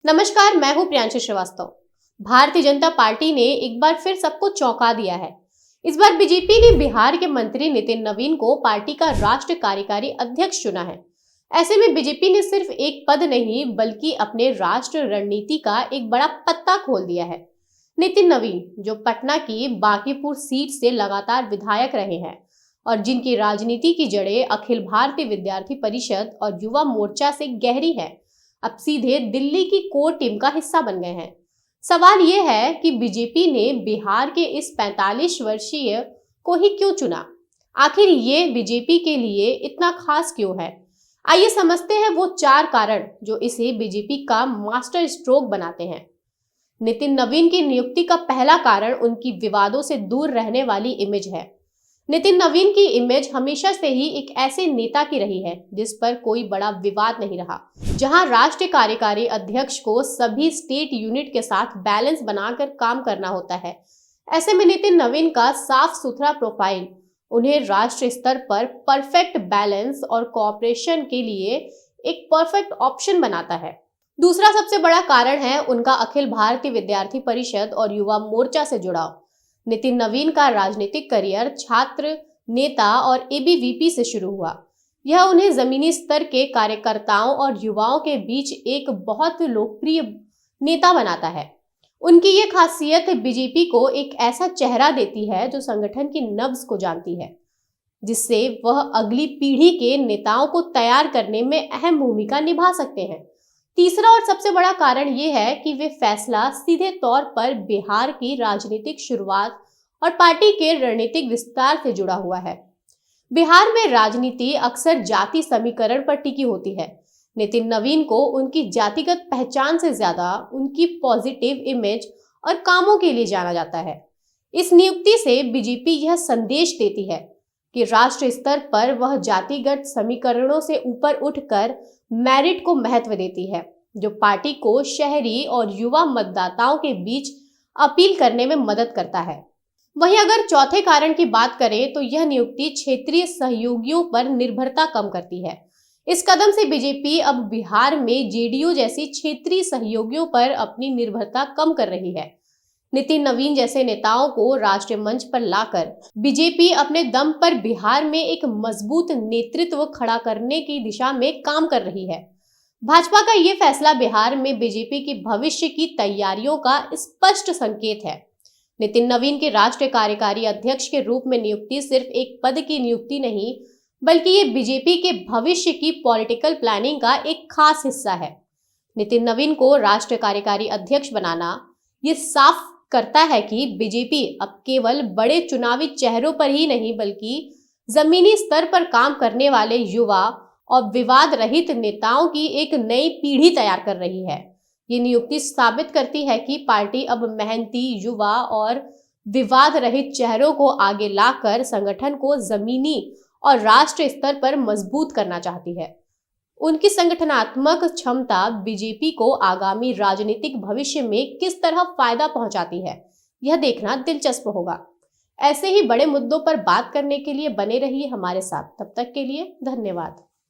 नमस्कार, मैं हूं प्रियांशु श्रीवास्तव। भारतीय जनता पार्टी ने एक बार फिर सबको चौंका दिया है। इस बार बीजेपी ने बिहार के मंत्री नितिन नवीन को पार्टी का राष्ट्रीय कार्यकारी अध्यक्ष चुना है। ऐसे में बीजेपी ने सिर्फ एक पद नहीं बल्कि अपने राष्ट्र रणनीति का एक बड़ा पत्ता खोल दिया है। नितिन नवीन, जो पटना की बांकीपुर सीट से लगातार विधायक रहे हैं और जिनकी राजनीति की जड़ें अखिल भारतीय विद्यार्थी परिषद और युवा मोर्चा से गहरी है, अब सीधे दिल्ली की कोर टीम का हिस्सा बन गए हैं। सवाल यह है कि बीजेपी ने बिहार के इस 45 वर्षीय को ही क्यों चुना? आखिर ये बीजेपी के लिए इतना खास क्यों है? आइए समझते हैं वो 4 कारण जो इसे बीजेपी का मास्टर स्ट्रोक बनाते हैं। नितिन नवीन की नियुक्ति का पहला कारण उनकी विवादों से दूर रहने वाली इमेज है। नितिन नवीन की इमेज हमेशा से ही एक ऐसे नेता की रही है जिस पर कोई बड़ा विवाद नहीं रहा, जहां राष्ट्रीय कार्यकारी अध्यक्ष को सभी स्टेट यूनिट के साथ बैलेंस बनाकर काम करना होता है। ऐसे में नितिन नवीन का साफ सुथरा प्रोफाइल उन्हें राष्ट्रीय स्तर पर परफेक्ट बैलेंस और कोऑपरेशन के लिए एक परफेक्ट ऑप्शन बनाता है। दूसरा सबसे बड़ा कारण है उनका अखिल भारतीय विद्यार्थी परिषद और युवा मोर्चा से जुड़ाव। नितिन नवीन का राजनीतिक करियर छात्र नेता और एबीवीपी से शुरू हुआ। यह उन्हें जमीनी स्तर के कार्यकर्ताओं और युवाओं के बीच एक बहुत लोकप्रिय नेता बनाता है। उनकी ये खासियत बीजेपी को एक ऐसा चेहरा देती है जो संगठन की नब्ज को जानती है, जिससे वह अगली पीढ़ी के नेताओं को तैयार करने में अहम भूमिका निभा सकते हैं। तीसरा और सबसे बड़ा कारण ये है कि वे फैसला सीधे तौर पर बिहार की राजनीतिक शुरुआत और पार्टी के रणनीतिक विस्तार से जुड़ा हुआ है। बिहार में राजनीति अक्सर जाति समीकरण पर टिकी होती है। नितिन नवीन को उनकी जातिगत पहचान से ज्यादा उनकी पॉजिटिव इमेज और कामों के लिए जाना जाता है। इस नियुक्ति से बीजेपी यह संदेश देती है कि राष्ट्रीय स्तर पर वह जातिगत समीकरणों से ऊपर उठकर मेरिट को महत्व देती है, जो पार्टी को शहरी और युवा मतदाताओं के बीच अपील करने में मदद करता है। वहीं अगर चौथे कारण की बात करें तो यह नियुक्ति क्षेत्रीय सहयोगियों पर निर्भरता कम करती है। इस कदम से बीजेपी अब बिहार में जेडीयू जैसी क्षेत्रीय सहयोगियों पर अपनी निर्भरता कम कर रही है। नितिन नवीन जैसे नेताओं को राष्ट्रीय मंच पर लाकर बीजेपी अपने दम पर बिहार में एक मजबूत नेतृत्व खड़ा करने की दिशा में काम कर रही है। भाजपा का ये फैसला बिहार में बीजेपी की भविष्य की तैयारियों का स्पष्ट संकेत है। नितिन नवीन के राष्ट्रीय कार्यकारी अध्यक्ष के रूप में नियुक्ति सिर्फ एक पद की नियुक्ति नहीं, बल्कि ये बीजेपी के भविष्य की पॉलिटिकल प्लानिंग का एक खास हिस्सा है। नितिन नवीन को राष्ट्रीय कार्यकारी अध्यक्ष बनाना ये साफ करता है कि बीजेपी अब केवल बड़े चुनावी चेहरों पर ही नहीं बल्कि जमीनी स्तर पर काम करने वाले युवा और विवाद रहित नेताओं की एक नई पीढ़ी तैयार कर रही है। ये नियुक्ति साबित करती है कि पार्टी अब मेहनती युवा और विवाद रहित चेहरों को आगे लाकर संगठन को जमीनी और राष्ट्रीय स्तर पर मजबूत करना चाहती है। उनकी संगठनात्मक क्षमता बीजेपी को आगामी राजनीतिक भविष्य में किस तरह फायदा पहुंचाती है, यह देखना दिलचस्प होगा। ऐसे ही बड़े मुद्दों पर बात करने के लिए बने रहिए हमारे साथ। तब तक के लिए धन्यवाद।